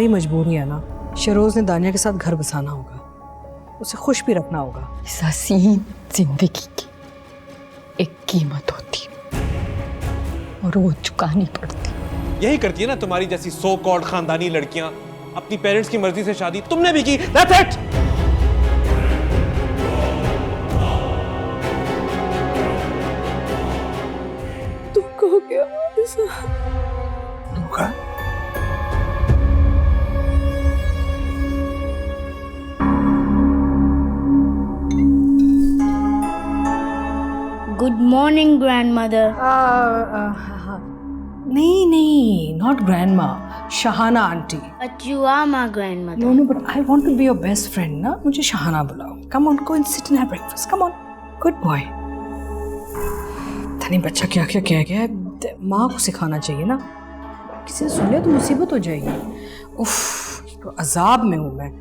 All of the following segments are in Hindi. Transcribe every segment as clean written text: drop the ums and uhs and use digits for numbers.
हमारी मजबूरी है ना, शरोज ने दानिया के साथ घर बसाना होगा, उसे खुश भी रखना होगा। इस हसीन जिंदगी की एक कीमत होती और वो चुकानी पड़ती। यही करती है ना तुम्हारी जैसी सो कॉल्ड खानदानी लड़कियां, अपनी पेरेंट्स की मर्जी से शादी तुमने भी की। That's it! तुमको क्या धोखा? Good morning, grandmother. नहीं नहीं, not grandma, Shahana aunty. But you are my grandmother. No no, but I want to be your best friend ना, मुझे शहाना बुलाओ। Come on, go and sit and have breakfast, come on, good boy. धनी बच्चा क्या क्या कह गया है, माँ को सिखाना चाहिए ना, किसी ने सुन लिया तो मुसीबत हो जाएगी। उफ, तो अजाब में हूँ मैं।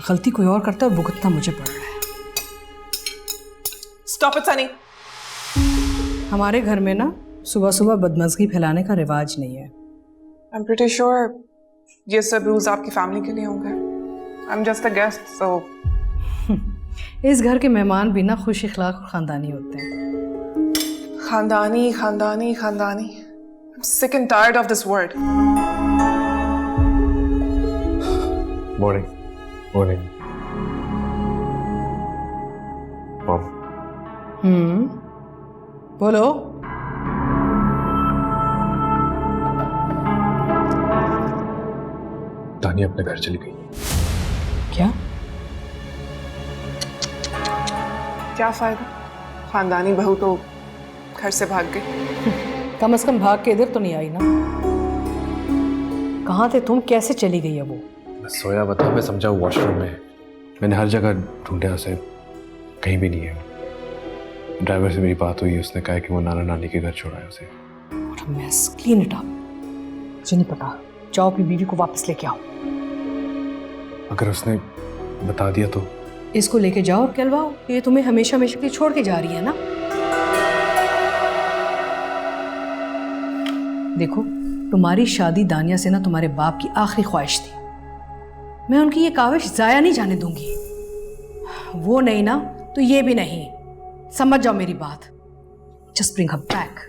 गलती कोई और करता है और भुगतना मुझे पड़ रहा है। Stop it, Sunny. हमारे घर में ना सुबह सुबह बदमज़गी फैलाने का रिवाज नहीं है। I'm pretty sure ये सब रूल्स आपकी फैमिली के लिए होंगे। I'm just a guest, so इस घर के मेहमान भी ना खुश इखलाक और ख़ानदानी होते हैं। खानदानी खानदानी खानदानी। I'm sick and tired of this word. Morning. Morning. Mom. बोलो। दानिया अपने घर चली गई। क्या? क्या फायदा? खानदानी बहू तो घर से भाग गई। कम से कम भाग के इधर तो नहीं आई ना। कहाँ थे तुम, कैसे चली गई है वो? मैं सोया बता, मैं समझा वॉशरूम में, मैंने हर जगह ढूंढा उसे, कहीं भी नहीं है। ड्राइवर से मेरी बात हुई, उसने कहा कि वो नाना नानी के घर छोड़ा है उसे। What a mess. Clean it up. मुझे नहीं पता, जाओ अपनी बीवी को वापस लेके आओ। अगर उसने बता दिया तो? इसको लेके जाओ और कहलवाओ, ये तुम्हें हमेशा हमेशा के लिए छोड़ के जा रही है ना। देखो, तुम्हारी शादी दानिया से ना तुम्हारे बाप की आखिरी ख्वाहिश थी। मैं उनकी ये काविश जाया नहीं जाने दूंगी। वो नहीं ना तो ये भी नहीं, समझ जाओ मेरी बात। Just bring her back.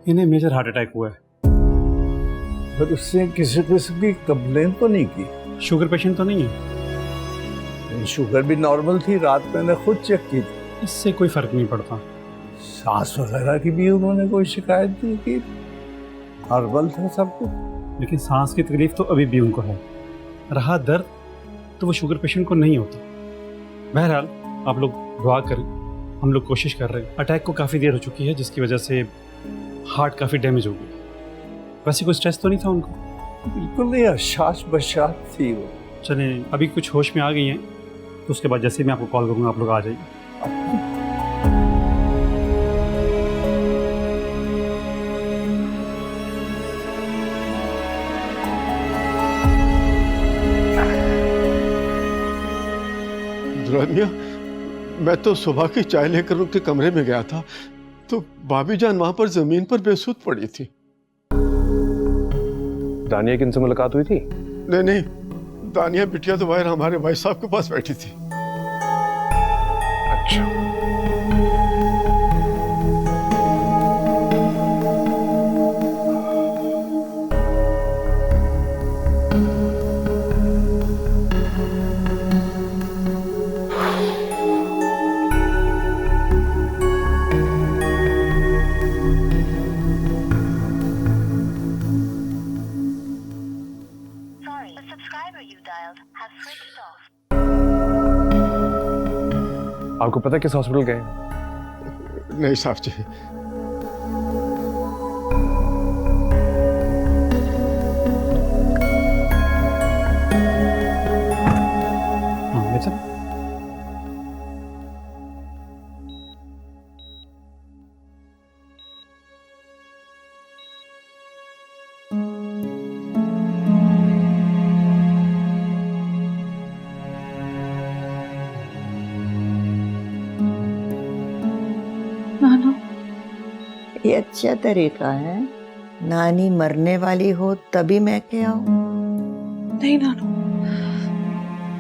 इन्हें मेजर हार्ट अटैक हुआ है। पर उसने किसी किस्म की कंप्लेन तो नहीं की? शुगर पेशेंट तो नहीं है। शुगर भी नॉर्मल थी, रात मैंने खुद चेक की थी। इससे कोई फर्क नहीं पड़ता। सांस वगैरह की भी उन्होंने कोई शिकायत नहीं की, नॉर्मल था सब कुछ। लेकिन सांस की तकलीफ तो अभी भी उनको है, रहा दर्द तो वो शुगर पेशेंट को नहीं होता। बहरहाल आप लोग दुआ करें, हम लोग कोशिश कर रहे हैं। अटैक को काफ़ी देर हो चुकी है, जिसकी वजह से हार्ट काफ़ी डैमेज हो गई। वैसे कोई स्ट्रेस तो नहीं था उनको? बिल्कुल नहीं, हशाश बशाश थी वो। चले, अभी कुछ होश में आ गई हैं, तो उसके बाद जैसे मैं आपको कॉल करूँगा आप लोग आ जाइए। दुल्हनिया, मैं तो सुबह की चाय लेकर उनके कमरे में गया था तो भाभी जान वहां पर जमीन पर बेसुध पड़ी थी। दानिया की इनसे मुलाकात हुई थी? नहीं नहीं, दानिया बिटिया तो बाहर हमारे भाई साहब के पास बैठी थी। अच्छा। आपको पता है किस हॉस्पिटल गए? नहीं साहब जी। अच्छा तरीका है। नानी मरने वाली हो तभी मैं के आऊं। नहीं नानू,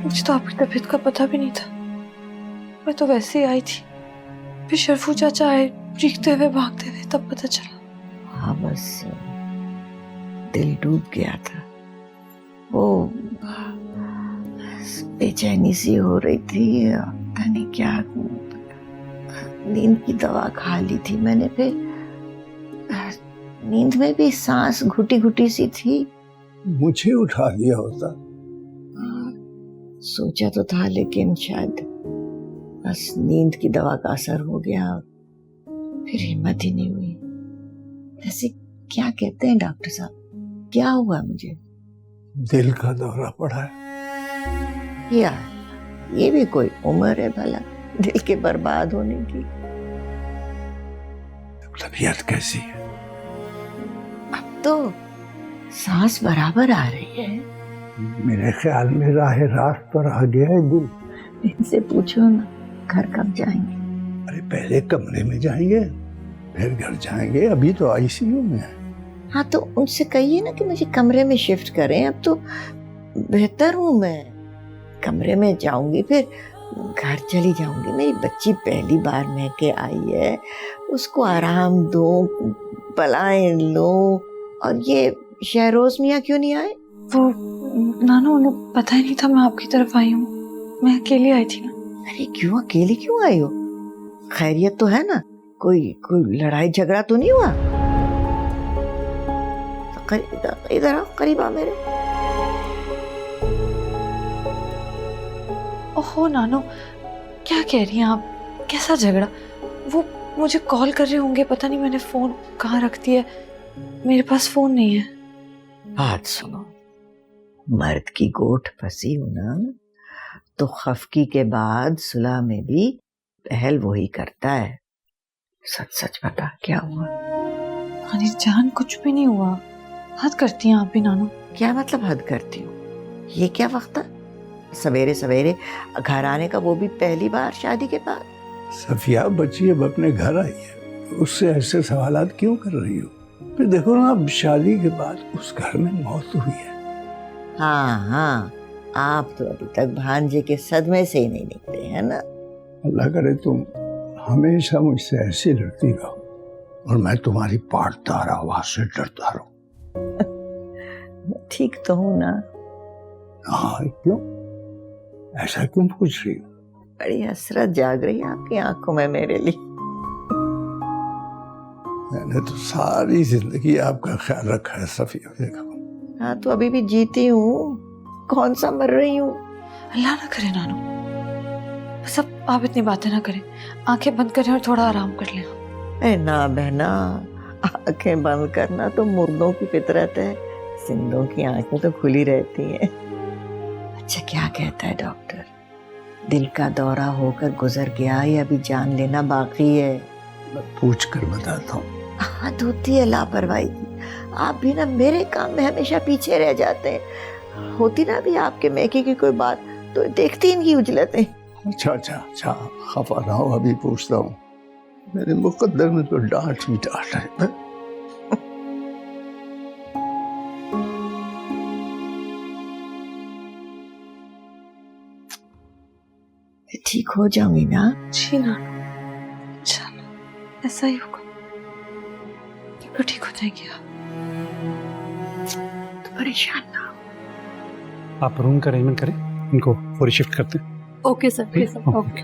मुझे तो आपकी तबीयत का पता भी नहीं था। मैं तो वैसे ही आई थी, फिर शरफू चाचा आए चीखते हुए भागते हुए, तब पता चला। हाँ बस दिल डूब गया था। वो बेचैनी सी हो रही थी, पता नहीं क्या, नींद की दवा खा ली थी मैंने, फिर नींद में भी सांस घुटी घुटी सी थी। मुझे उठा लिया होता। सोचा तो था, लेकिन शायद बस नींद की दवा का असर हो गया, फिर हिम्मत ही नहीं हुई। वैसे क्या कहते हैं डॉक्टर साहब, क्या हुआ मुझे? दिल का दौरा पड़ा है। या ये भी कोई उम्र है भला दिल के बर्बाद होने की? तबीयत कैसी है? अब तो सांस बराबर आ रही है। मेरे ख्याल में राह रात पर आ गया है दिल। इनसे पूछो ना, घर कब जाएंगे? अरे पहले कमरे में जाएंगे, फिर घर जाएंगे। अभी तो आईसीयू में है। हाँ तो उनसे कहिए ना कि मुझे कमरे में शिफ्ट करें। अब तो बेहतर हूँ मैं, कमरे में जाऊंगी, फिर घर चली जाऊंगी। मेरी बच्ची पहली बार मैं के आई है, उसको आराम दो, बलाएं लो। और ये शहरोज मियाँ क्यों नहीं आए? वो नानू, उन्हें पता ही नहीं था मैं आपकी तरफ आई हूँ, मैं अकेली आई थी ना। अरे क्यों अकेली क्यों आई हो? खैरियत तो है ना? कोई लड़ाई झगड़ा तो नहीं हुआ? इधर आओ, करीब आ मेरे। ओहो नानू, क्या कह रही हैं आप? कैसा झगड़ा? वो मुझे कॉल कर रहे होंगे, पता नहीं मैंने फोन कहाँ रख दिया, मेरे पास फोन नहीं है। बात सुनो, मर्द की गोठ फंसी हो ना, तो खफकी के बाद सुलह में भी पहल वही करता है। सच सच बता, क्या हुआ? अरे जान, कुछ भी नहीं हुआ। हद करती हैं आप भी नानू। क्या मतलब हद करती हूँ? ये क्या वक्त है सवेरे सवेरे घर आने का, वो भी पहली बार शादी के बाद? सफिया बच्ची अब अपने घर आई है, उससे ऐसे सवालात क्यों कर रही हो? फिर देखो ना, अब शादी के बाद उस घर में मौत हुई है। हाँ, आप तो अभी तक भांजे के सदमे से ही नहीं निकले हैं ना। अल्लाह करे तुम हमेशा मुझसे ऐसी लड़ती रहो और मैं तुम्हारी पाटदार आवाज से डरता रहूं। ठीक तो हूँ ना? हाँ, क्यों ऐसा क्यों पूछ रही हो? बड़ी हसरत जाग रही है आपकी आंखों में मेरे लिए। मैंने तो सारी जिंदगी आपका ख्याल रखा है सफिया। देखो, हाँ तो अभी भी जीती हूँ, कौन सा मर रही हूँ। अल्लाह ना करे नानू, बस अब आप इतनी बातें ना करें, आंखें बंद करें और थोड़ा आराम कर लें। ना बहना, आंखें बंद करना तो मुर्दों की फितरत है, जिंदों की आंखें तो खुली रहती हैं। अच्छा, क्या कहता है डॉक्टर? दिल का दौरा होकर गुजर गया या अभी जान लेना बाकी है? मैं पूछ कर बताता हूँ। हाथ होती है लापरवाही की। आप भी ना मेरे काम में हमेशा पीछे रह जाते हैं। होती ना भी आपके मैके की कोई बात तो देखती इनकी उजलतें। अच्छा, खफा ना हो, अभी पूछता हूँ। मेरे मुकद्दर में तो डांट ही डांट है। ठीक हो जाऊंगी ना? जी नानू, चलो ऐसा ही होगा, तो ठीक हो जाएंगे आप। तो परेशान ना हो। आप रूम का अरेंजमेंट करें, इनको पूरी शिफ्ट करते हैं। ओके सर, ठीक? ओके।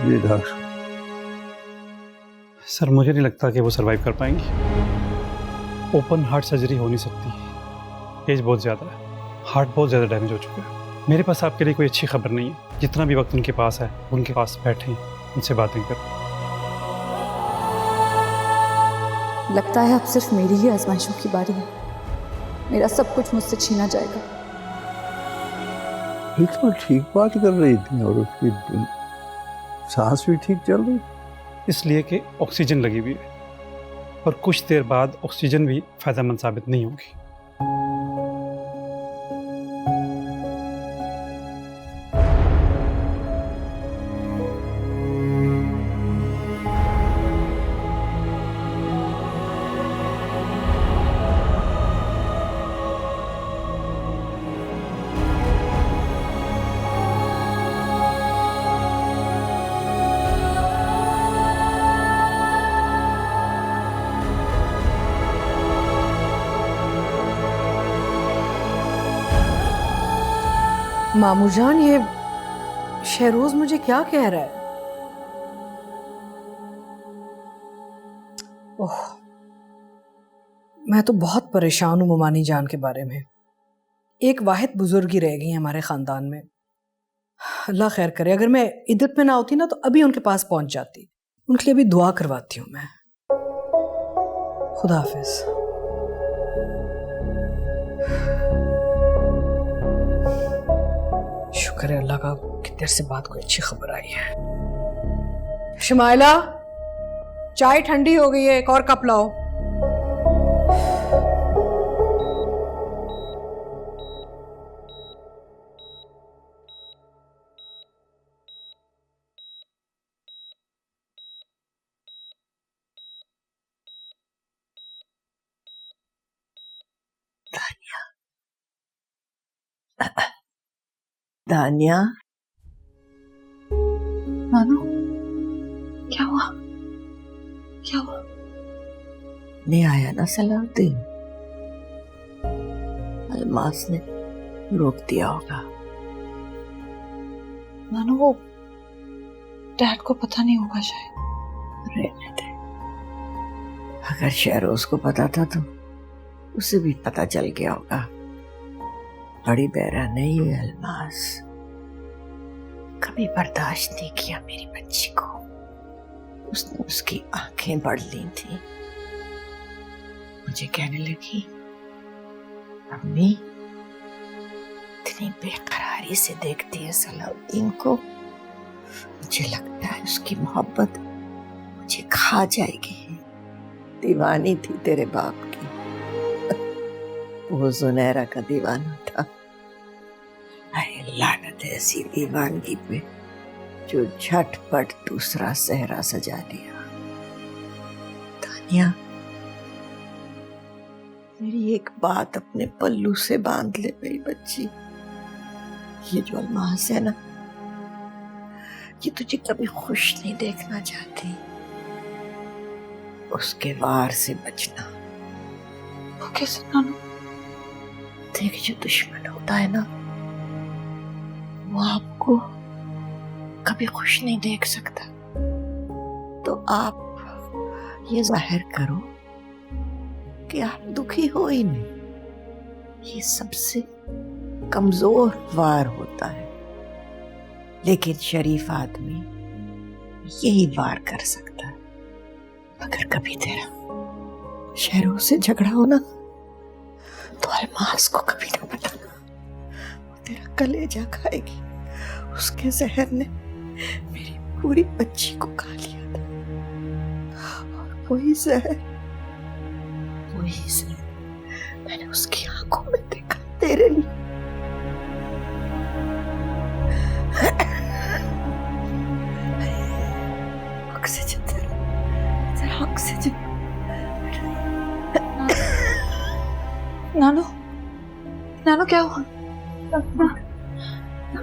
जी डॉक्टर। सर मुझे नहीं लगता कि वो सरवाइव कर पाएंगी। ओपन हार्ट सर्जरी हो नहीं सकती, एज बहुत ज़्यादा है, हार्ट बहुत ज़्यादा डैमेज हो चुका है। मेरे पास आपके लिए कोई अच्छी खबर नहीं है। जितना भी वक्त उनके पास है, उनके पास बैठे उनसे बातें करें। लगता है अब सिर्फ मेरी ही आजमाइशों की बारी है, मेरा सब कुछ मुझसे छीना जाएगा। बिल्कुल ठीक बात कर रही थी और उसकी सांस भी ठीक चल रही। इसलिए कि ऑक्सीजन लगी हुई है और कुछ देर बाद ऑक्सीजन भी फायदेमंद साबित नहीं होगी। मामू जान, ये शहरोज मुझे क्या कह रहा है? ओह, मैं तो बहुत परेशान हूँ मुमानी जान के बारे में। एक वाहिद बुजुर्ग ही रह गई हमारे खानदान में। अल्लाह खैर करे, अगर मैं इद्दत में ना होती ना तो अभी उनके पास पहुंच जाती। उनके लिए भी दुआ करवाती हूँ मैं। खुदा हाफिज। शुक्र है अल्लाह का कि देर से बात कोई अच्छी खबर आई है। शमाइला, चाय ठंडी हो गई है, एक और कप लाओ। दानिया, नानू, क्या हुआ? क्या हुआ? नहीं आया ना सलाउद्दीन? अलमास ने रोक दिया होगा। नानू, वो डैड को पता नहीं होगा शायद। रहने दे। अगर शहरोज को पता था तो उसे भी पता चल गया होगा। बड़ी बहरा नहीं है अलमास, कभी बर्दाश्त नहीं किया मेरी बच्ची को। उसने उसकी आंखें बढ़ ली थी। मुझे कहने लगी, अम्मी इतनी बेकरारी से देखती है सलाउद्दीन को, मुझे लगता है उसकी मोहब्बत मुझे खा जाएगी। दीवानी थी तेरे बाप की। वो जुनैरा का दीवाना था। अरे लानत है ऐसी दीवानगी पे जो झटपट दूसरा सेहरा सजा लिया। तानिया, मेरी एक बात अपने पल्लू से बांध ले मेरी बच्ची। ये जो अलमास है ना, ये तुझे कभी खुश नहीं देखना चाहती। उसके वार से बचना। वो कैसे नानू? देख, जो दुश्मन होता है ना, वो आपको कभी खुश नहीं देख सकता। तो आप ये जाहिर करो कि आप दुखी हो ही नहीं। ये सबसे कमजोर वार होता है, लेकिन शरीफ आदमी यही वार कर सकता है। अगर कभी तेरा शहरों से झगड़ा हो ना, तो अलमास को कभी ना बताना। वो तेरा कलेजा खाएगी। उसके जहर ने मेरी पूरी बच्ची को खा लिया था, और वही जहर मैंने उसकी आंखों में देखा तेरे लिए। ऑक्सीजन, तेरा ऑक्सीजन। नानू, नानू क्या हुआ?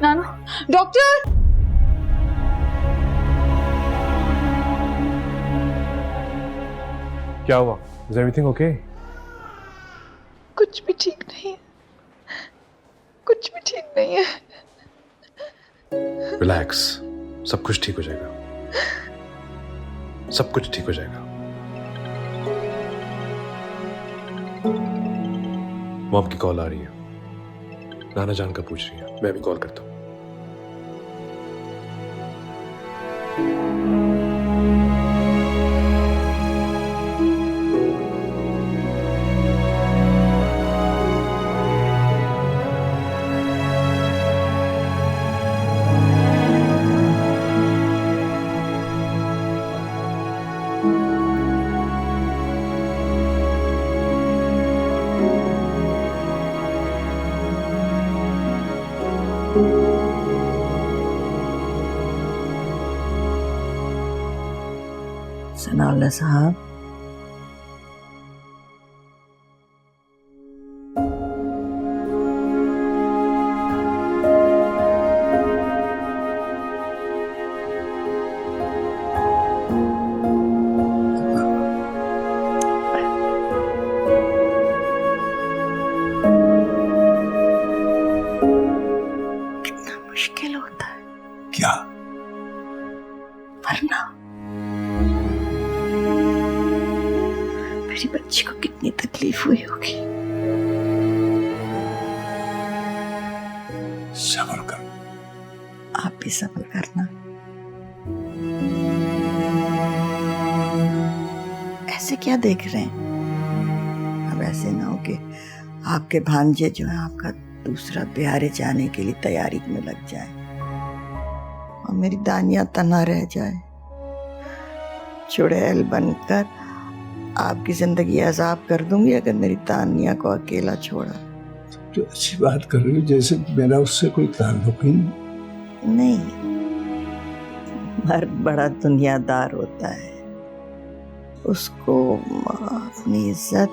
नानू, डॉक्टर! क्या हुआ? Is everything okay? कुछ भी ठीक नहीं है, कुछ भी ठीक नहीं है। रिलैक्स, सब कुछ ठीक हो जाएगा। सब कुछ ठीक हो जाएगा। मॉम की कॉल आ रही है, नाना जान का पूछ रही है। मैं भी कॉल करता हूँ। सनाउल्लाह साहब, सब्र करो। आप भी सब्र करना। ऐसे क्या देख रहे हैं? अब ऐसे ना हो कि आपके भांजे जो है आपका दूसरा ब्याह जाने के लिए तैयारी में लग जाए और मेरी दानिया तना रह जाए, चुड़ैल बनकर आपकी जिंदगी अजाब कर दूंगी अगर मेरी दानिया को अकेला छोड़ा। तो अच्छी बात कर रही हो, जैसे मेरा उससे कोई ताल्लुक ही नहीं। मर्द बड़ा दुनियादार होता है, उसको अपनी इज्जत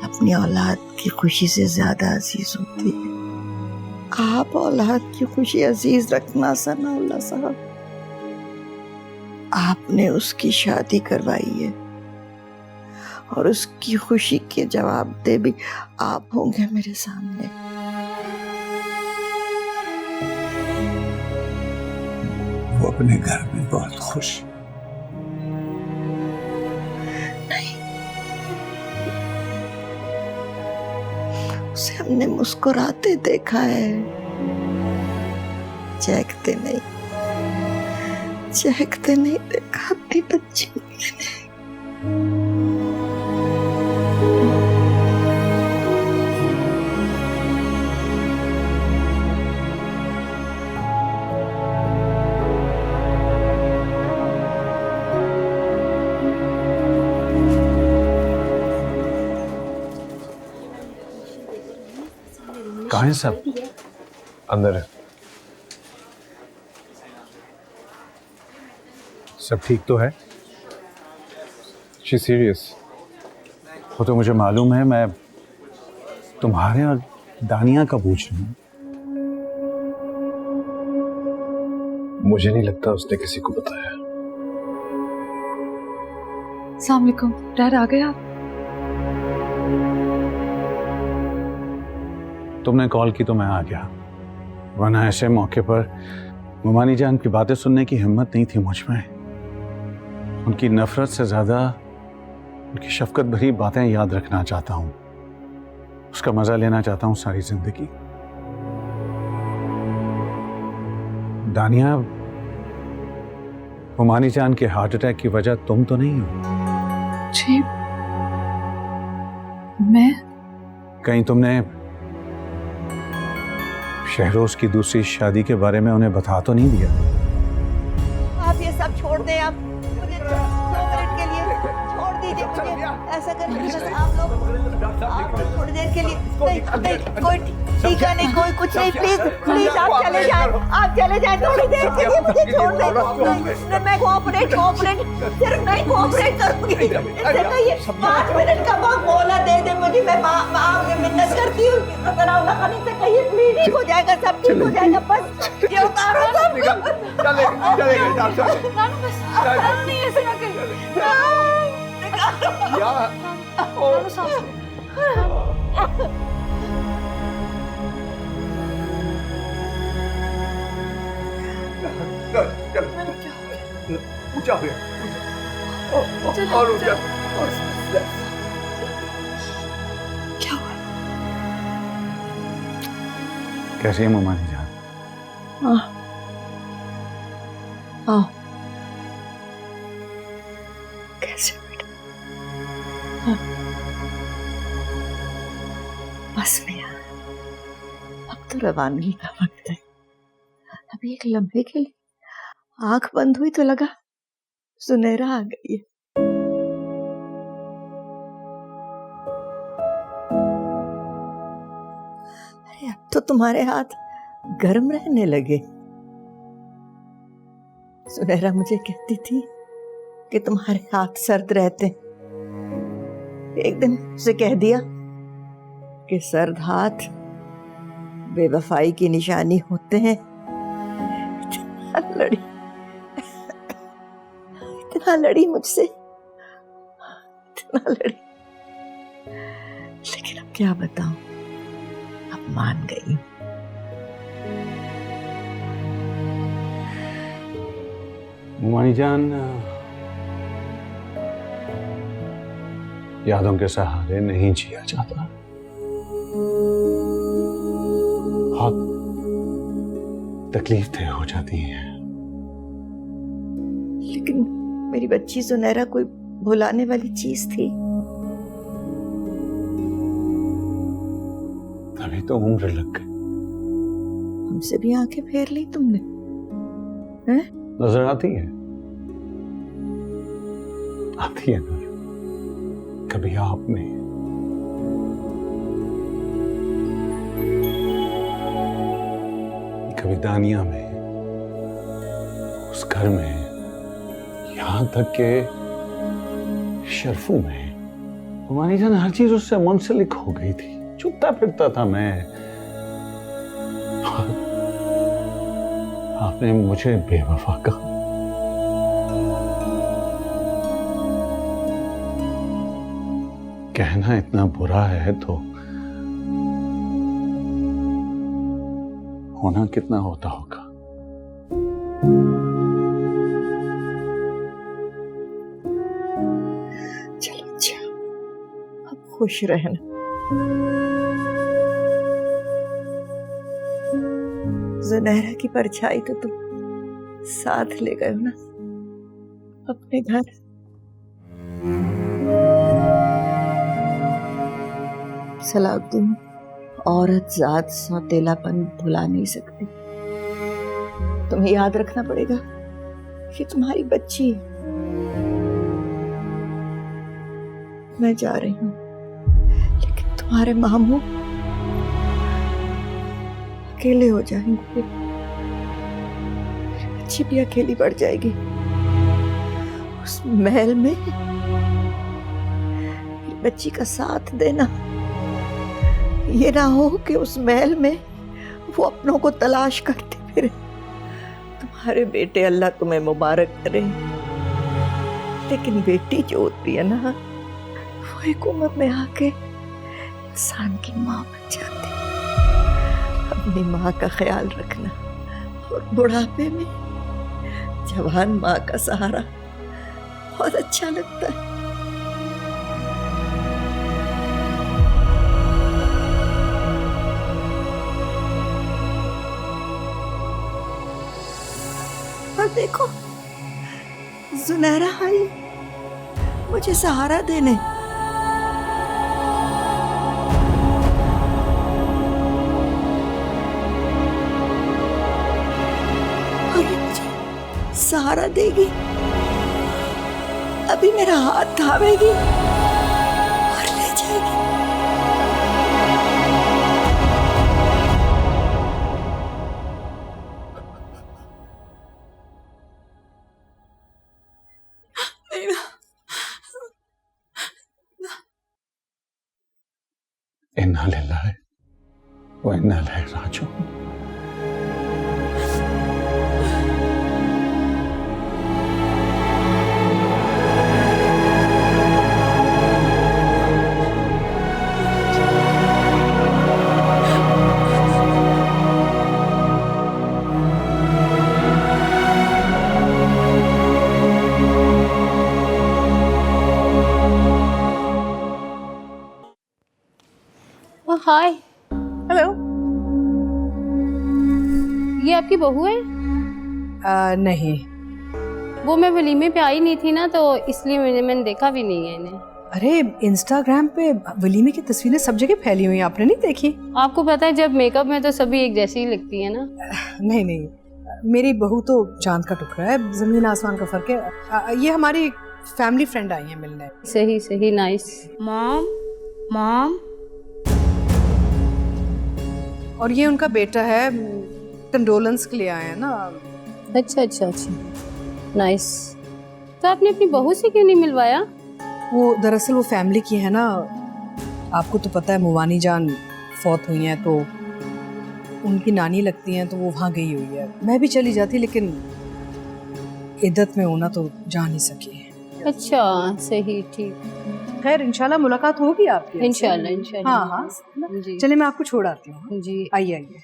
अपनी औलाद की खुशी से ज्यादा अजीज होती है। आप औलाद की खुशी अजीज रखना सनाउल्लाह साहब। आपने उसकी शादी करवाई है और उसकी खुशी के जवाब दे भी आप होंगे मेरे सामने। वो अपने घर में बहुत खुश। उसे हमने मुस्कुराते देखा है, चहकते नहीं देखा अपनी बच्ची को मैंने। कहाँ है सब? अंदर है। सब ठीक तो है? She serious. वो तो मुझे मालूम है, मैं तुम्हारे और दानिया का पूछ रहा हूँ। मुझे नहीं लगता उसने किसी को बताया। अस्सलाम वालेकुम, डैड आ गए आप? तुमने कॉल की तो मैं आ गया, वरना ऐसे मौके पर मुमानी जान की बातें सुनने की हिम्मत नहीं थी मुझ में। उनकी नफरत से ज्यादा उनकी शफकत भरी बातें याद रखना चाहता हूँ, उसका मजा लेना चाहता हूँ सारी जिंदगी। दानिया, मुमानी जान के हार्ट अटैक की वजह तुम तो नहीं हो? जी मैं? कहीं तुमने शहरोज की दूसरी शादी के बारे में उन्हें बता तो नहीं दिया? आप ये सब छोड़ दें, आप मुझे 2 मिनट के लिए छोड़ दीजिए। मुझे ऐसा करने की बस आप लोग थोड़ी देर के लिए नहीं, कोई टीका नहीं, कोई कुछ नहीं, प्लीज आप चले जाएं थोड़ी देर के लिए, मुझे छोड़ दें। मैं कोऑपरेट सिर्फ नहीं कोऑपरेट करूंगी। इससे कहिए 5 मिनट का वक्त बोला दे दे मुझे, मैं आपसे मिन्नत करती हूँ। सनाउल्लाह खानी से कहिए प्लीज, ठीक हो जाएगा, सब ठीक हो जाएगा, बस ये उतारो सब। चलेगा डॉक्टर नानू बस, नानू नहीं ऐसे ना करिए। नानू साहब ऊंचा हो और ऊंचा। क्या हुआ? कैसी है मुमानी जान? आओ। कैसे बेटा? बस भैया, अब तो रवानगी का वक्त है। अभी एक लम्हे के लिए आंख बंद हुई तो लगा सुनहरा आ गई है। अरे अब तो तुम्हारे हाथ गर्म रहने लगे। सुनहरा मुझे कहती थी कि तुम्हारे हाथ सर्द रहते। एक दिन उसे कह दिया कि सर्द हाथ बेवफाई की निशानी होते हैं। इतना लड़ी मुझसे, इतना लड़ी, लेकिन अब क्या बताऊं, अब मान गई। मुमानी जान, यादों के सहारे नहीं जिया जाता। तकलीफ हो जाती हैं। लेकिन मेरी बच्ची सुनहरा कोई भुलाने वाली चीज थी। तभी तो उम्र लग गई। हमसे भी आंखें फेर ली तुमने, हैं? नजर आती है ना, कभी आप में, कभी दानिया में, उस घर में, यहां तक के शर्फू में। हमारी जान हर चीज उससे मुंसलिक हो गई थी। छुपता फिरता था मैं, आपने मुझे बेवफा कहा। कहना इतना बुरा है तो होना कितना होता होगा। चलो अच्छा, अब खुश रहना। जुनैरा की परछाई तो तुम साथ ले गए हो ना अपने घर। सलाउद्दीन, औरत जात सौतेलापन भुला नहीं सकती। तुम्हें याद रखना पड़ेगा कि तुम्हारी बच्ची है। मैं जा रही हूं, लेकिन तुम्हारे मामू अकेले हो जाएंगे। बच्ची भी अकेली पड़ जाएगी उस महल में। बच्ची का साथ देना, ये ना हो कि उस महल में वो अपनों को तलाश करते फिरे। तुम्हारे बेटे अल्लाह तुम्हें मुबारक करे, लेकिन बेटी जो होती है ना, वो एक उम्र में आके इंसान की माँ बन जाती है। अपनी माँ का ख्याल रखना, और बुढ़ापे में जवान माँ का सहारा बहुत अच्छा लगता है। और देखो, जुनैरा आई मुझे सहारा देने। और ये मुझे सहारा देगी, अभी मेरा हाथ थामेगी और ले जाएगी। इन्ना लिल्लाहि व इन्ना इलैहि राजिऊन। हाय, हेलो। ये आपकी बहू है? नहीं। वो मैं वलीमे पे आई नहीं थी ना, तो इसलिए मैंने देखा भी नहीं है इन्हें। अरे इंस्टाग्राम पे वलीमे की तस्वीरें सब जगह फैली हुई हैं, आपने नहीं देखी? आपको पता है जब मेकअप में तो सभी एक जैसी ही लगती है ना। नहीं नहीं, मेरी बहू तो चांद का टुकड़ा है, जमीन आसमान का फर्क है। ये हमारी फैमिली फ्रेंड आई है मिलने। सही सही, नाइस। मॉम मॉम, और ये उनका बेटा है, कंडोलेंस के लिए आए हैं ना। अच्छा अच्छा अच्छा, नाइस। तो आपने अपनी बहू से क्यों नहीं मिलवाया? वो दरअसल वो फैमिली की है ना, आपको तो पता है मुवानी जान फौत हुई हैं, तो उनकी नानी लगती हैं, तो वो वहाँ गई हुई है। मैं भी चली जाती, लेकिन इद्दत में होना तो जा नहीं सकी। अच्छा, सही, ठीक। खैर इंशाल्लाह मुलाकात होगी आपकी। इंशाल्लाह इंशाल्लाह। हाँ हाँ जी। चलिए मैं आपको छोड़ आती हूँ। जी आइए आइए।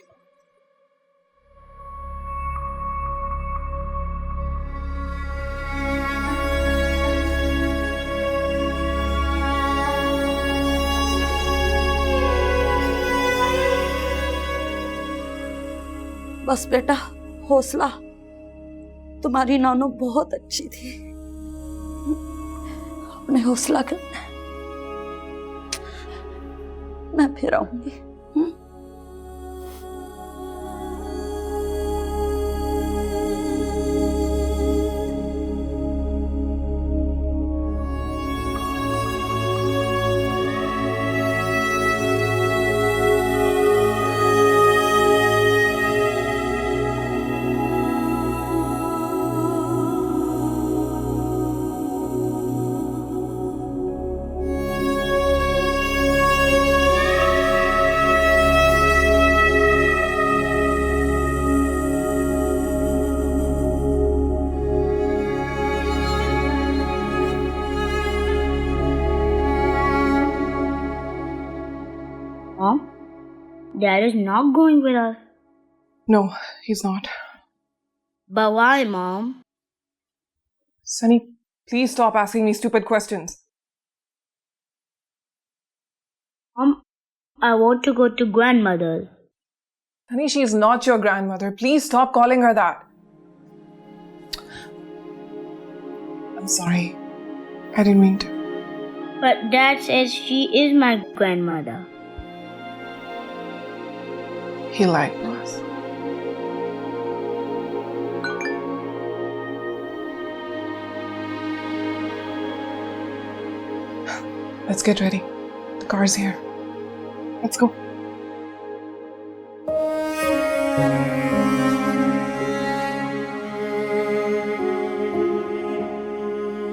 बस बेटा, हौसला, तुम्हारी नानो बहुत अच्छी थी। अपने हौसला करना है। मैं फिर आऊंगी। Mom, Dad is not going with us. No, he's not. But why, Mom? Sunny, please stop asking me stupid questions. Mom, I want to go to grandmother's. Sunny, she's not your grandmother. Please stop calling her that. I'm sorry. I didn't mean to. But Dad says she is my grandmother. He lied to us. Let's get ready. The car's here. Let's go.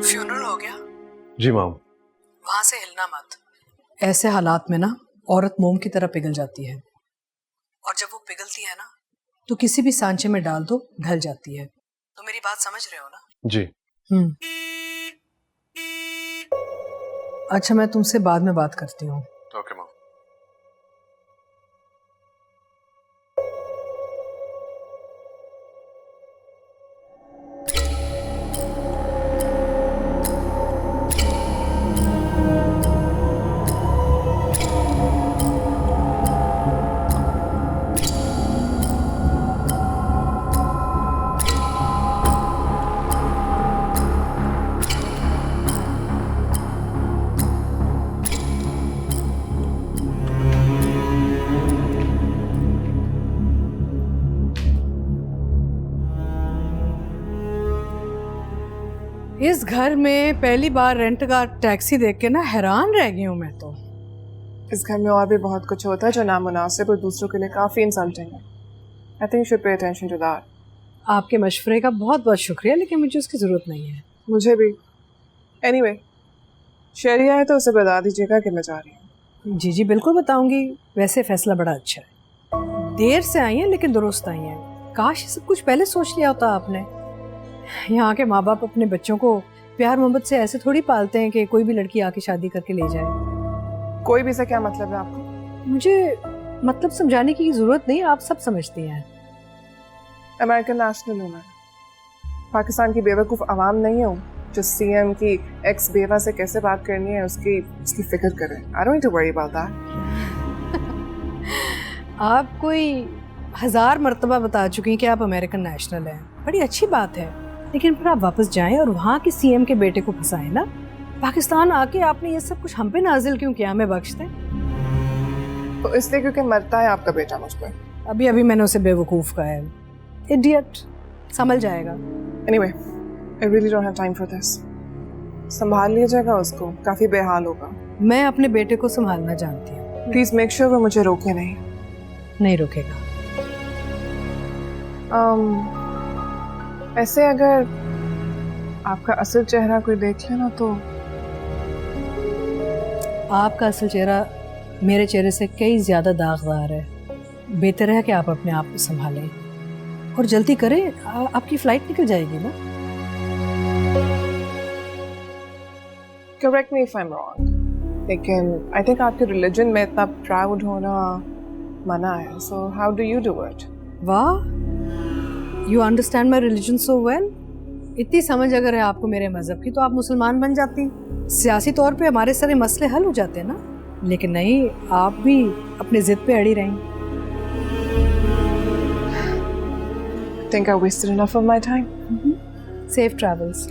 Funeral हो गया? जी माम। वहां से हिलना मत। ऐसे हालात में ना औरत मोम की तरह पिघल जाती है, और जब वो पिघलती है ना तो किसी भी सांचे में डाल दो, ढल जाती है। तो मेरी बात समझ रहे हो ना? जी। अच्छा, मैं तुमसे बाद में बात करती हूँ। ओके माम। इस घर में पहली बार रेंट का टैक्सी देख के ना हैरान रह गई हूँ मैं तो। इस घर में और भी बहुत कुछ होता है जो नामुनासिब और दूसरों के लिए काफी इंसल्टिंग है। I think you should pay attention to that. आपके मशवरे का बहुत बहुत शुक्रिया, लेकिन मुझे उसकी जरूरत नहीं है। मुझे भी। एनीवे, शरिया है तो उसे बता दीजिएगा कि मैं जा रही हूँ। जी जी बिल्कुल बताऊंगी। वैसे फैसला बड़ा अच्छा है। देर से आई हैं लेकिन दुरुस्त आई हैं। काश ये सब कुछ पहले सोच लिया होता आपने। यहाँ के माँ बाप अपने बच्चों को प्यार मोहब्बत से ऐसे थोड़ी पालते हैं कि कोई भी लड़की आके शादी करके ले जाए। कोई भी से क्या मतलब है आपको? मुझे मतलब समझाने की जरूरत नहीं, आप सब समझती हैं। अमेरिकन नेशनल हूँ मैं, पाकिस्तान की बेवकूफ़ आवाम नहीं हूँ जो सीएम की एक्स बेवा से कैसे बात करनी है उसकी फिक्र करे। I don't need to worry about that. आप कोई 1000 मर्तबा बता चुकी हैं कि आप अमेरिकन नेशनल हैं। बड़ी अच्छी बात है, लेकिन फिर आप वापस जाएं और वहाँ के सीएम के बेटे को फंसाएं ना। पाकिस्तान आके आपने ये सब कुछ हम पे नाजिल क्यों किया? हमें बख्श दें। तो इसलिए क्योंकि मरता है आपका बेटा मुझ पर। अभी अभी मैंने उसे बेवकूफ़ कहा है। इडियट, समझ जाएगा। Anyway, I really don't have time for this. संभाल लीजिएगा उसको, काफी बेहाल होगा। मैं अपने बेटे को संभालना जानती हूँ। प्लीज मेक श्योर वो मुझे रोके नहीं। नहीं रोकेगा। ऐसे अगर आपका असल चेहरा कोई देख लेना तो। आपका असल चेहरा मेरे चेहरे से कई ज्यादा दागदार है। बेहतर है कि आप अपने आप को संभालें और जल्दी करें, आपकी फ्लाइट निकल जाएगी ना। Correct me if I am wrong, लेकिन आई थिंक आपके रिलीजन में इतना प्राउड होना मना है। So how do you do it? वाह, you understand my religion so well. इतनी समझ अगर है आपको मेरे मजहब की तो आप मुसलमान बन जाती। सियासी तौर पे हमारे सारे मसले हल हो जाते हैं ना। लेकिन नहीं, आप भी अपने जिद पे अड़ी रहीं। Think I wasted enough of my time? Safe travels.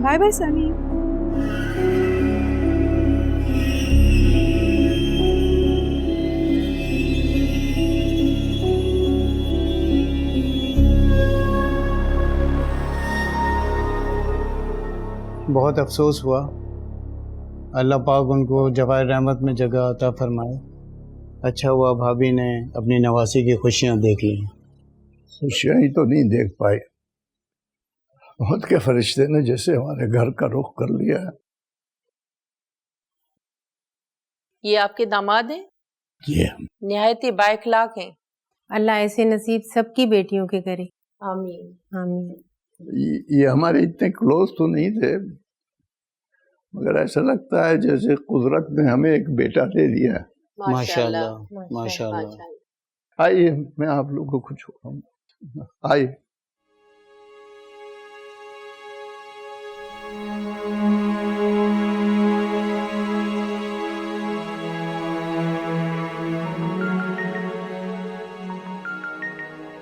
Bye bye, Sunny. बहुत अफसोस हुआ। अल्लाह पाक उनको जवाहिर रहमत में जगह अता फरमाए। अच्छा हुआ भाभी ने अपनी नवासी की खुशियां देख ली। खुशियां ही तो नहीं देख पाए, मौत के फरिश्ते ने जैसे हमारे घर का रुख कर लिया है। ये आपके दामाद हैं? ये निहायत बाइखलाक हैं। अल्लाह ऐसे नसीब सबकी बेटियों के करे। आमीन आमीन। ये हमारे इतने क्लोज तो नहीं थे, मगर ऐसा लगता है जैसे कुदरत ने हमें एक बेटा दे दिया है। माशाल्लाह माशाल्लाह। आइए मैं आप लोगों को छोड़ूंगा, आइए।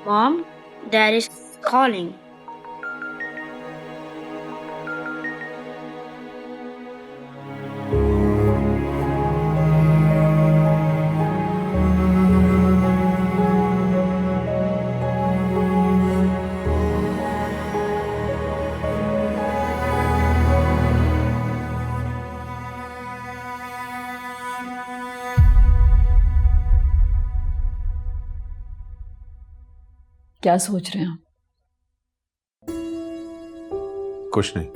Mom, Dad is calling. क्या सोच रहे हैं आप? कुछ नहीं।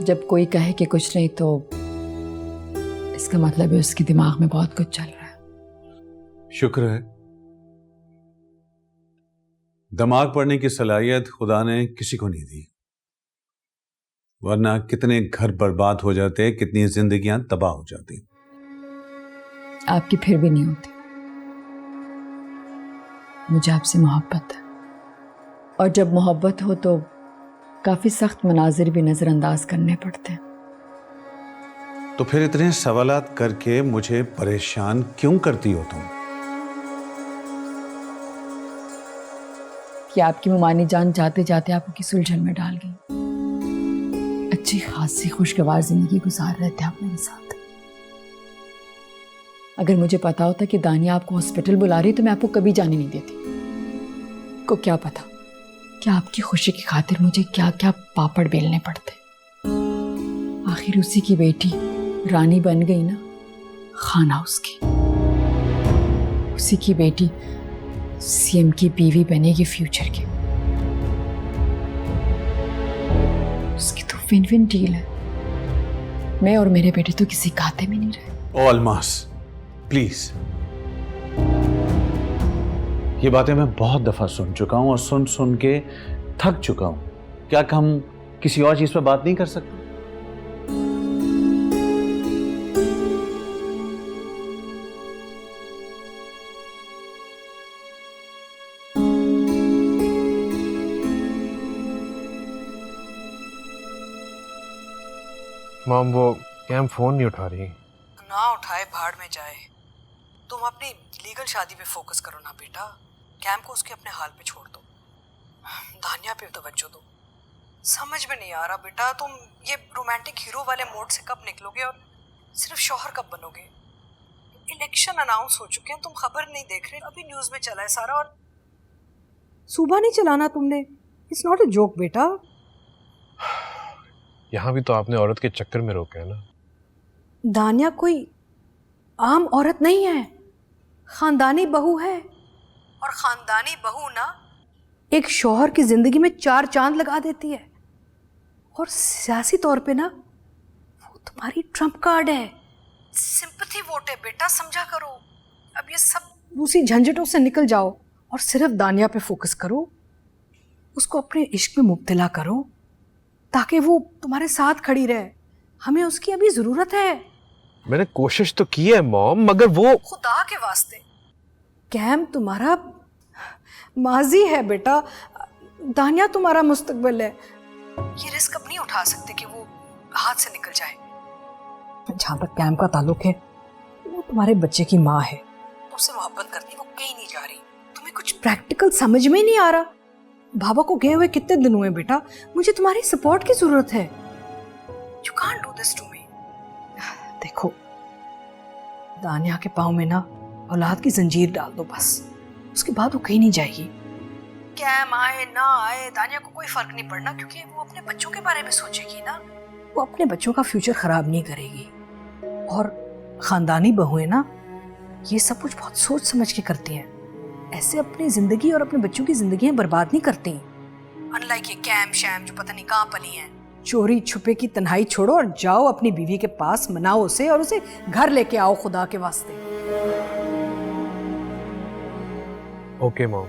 जब कोई कहे कि कुछ नहीं तो इसका मतलब है उसके दिमाग में बहुत कुछ चल रहा है। शुक्र है, दिमाग पढ़ने की सलाहियत खुदा ने किसी को नहीं दी, वरना कितने घर बर्बाद हो जाते, कितनी जिंदगियां तबाह हो जाती। आपकी फिर भी नहीं होती। मुझे आपसे मोहब्बत है, और जब मोहब्बत हो तो काफी सख्त मनाजिर भी नजरअंदाज करने पड़ते हैं। तो फिर इतने सवालात करके मुझे परेशान क्यों करती हो तुम? कि आपकी मुमानी जान जाते जाते आपको किस उलझन में डाल गई। अच्छी खासी खुशगवार जिंदगी गुजार रहे थे आप मेरे साथ। अगर मुझे पता होता कि दानिया आपको हॉस्पिटल बुला रही तो मैं आपको कभी जाने नहीं देती। को क्या पता कि आपकी खुशी की खातिर मुझे क्या क्या पापड़ बेलने पड़ते। आखिर उसी की बेटी रानी बन गई ना, खान हाउस की। उसी की बेटी सीएम की बीवी बनेगी फ्यूचर की। उसकी तो विन विन डील है। मैं और मेरे बेटे तो किसी खाते में नहीं रहे। ओ अलमास, प्लीज। ये बातें मैं बहुत दफा सुन चुका हूं और सुन सुन के थक चुका हूं। क्या हम किसी और चीज पर बात नहीं कर सकते? मॉम, वो कैम फोन नहीं उठा रही। ना उठाए भाड़ में जाए। तुम अपनी लीगल शादी पे फोकस करो ना बेटा। कैम को उसके अपने हाल पे छोड़ दो। दानिया पे तवज्जो दो। समझ में नहीं आ रहा बेटा, तुम ये रोमांटिक हीरो वाले मोड से कब निकलोगे और सिर्फ शौहर कब बनोगे? इलेक्शन अनाउंस हो चुके हैं, तुम खबर नहीं देख रहे? अभी न्यूज में चला है सारा। और सुबह नहीं चलाना तुमने। इट्स नॉट अ जोक बेटा। यहाँ भी तो आपने औरत के चक्कर में रोका है ना। दानिया कोई आम औरत नहीं है, खानदानी बहू है। और खानदानी बहू ना एक शौहर की जिंदगी में 4 चांद लगा देती है। और सियासी तौर पे ना वो तुम्हारी ट्रम्प कार्ड है, सिंपैथी वोट है बेटा, समझा करो। अब ये सब उसी झंझटों से निकल जाओ और सिर्फ दानिया पे फोकस करो। उसको अपने इश्क में मुब्तला करो ताकि वो तुम्हारे साथ खड़ी रहे। हमें उसकी अभी जरूरत है। मैंने कोशिश तो की है मॉम, मगर वो खुदा के वास्ते कैम तुम्हारा माजी है बेटा। दानिया तुम्हारा मुस्तकबिल है। ये रिस्क अब नहीं उठा सकते कि वो हाथ से निकल जाए। जहां तक कैम का ताल्लुक है, वो तुम्हारे बच्चे की माँ है। तुमसे मोहब्बत करती, वो कहीं नहीं जा रही। तुम्हें कुछ प्रैक्टिकल समझ में ही नहीं आ रहा। बाबा को गए हुए कितने दिन हुए बेटा, मुझे तुम्हारी सपोर्ट की जरूरत है। You can't do this to me. देखो, दानिया के पाँव में ना औलाद की जंजीर डाल दो बस, उसके बाद वो कहीं नहीं जाएगी। कैम आए ना आए दानिया को कोई फर्क नहीं पड़ना, क्योंकि वो अपने बच्चों के बारे में सोचेगी ना, वो अपने बच्चों का फ्यूचर खराब नहीं करेगी। और खानदानी बहुएं ना ये सब कुछ बहुत सोच समझ के करती हैं, ऐसे अपनी जिंदगी और अपने बच्चों की जिंदगियां बर्बाद नहीं करती। अनलाइक ये कैम शैम जो पता नहीं कहाँ पली हैं। चोरी छुपे की तन्हाई छोड़ो और जाओ अपनी बीवी के पास, मनाओ उसे और उसे घर लेके आओ खुदा के वास्ते। Okay mom.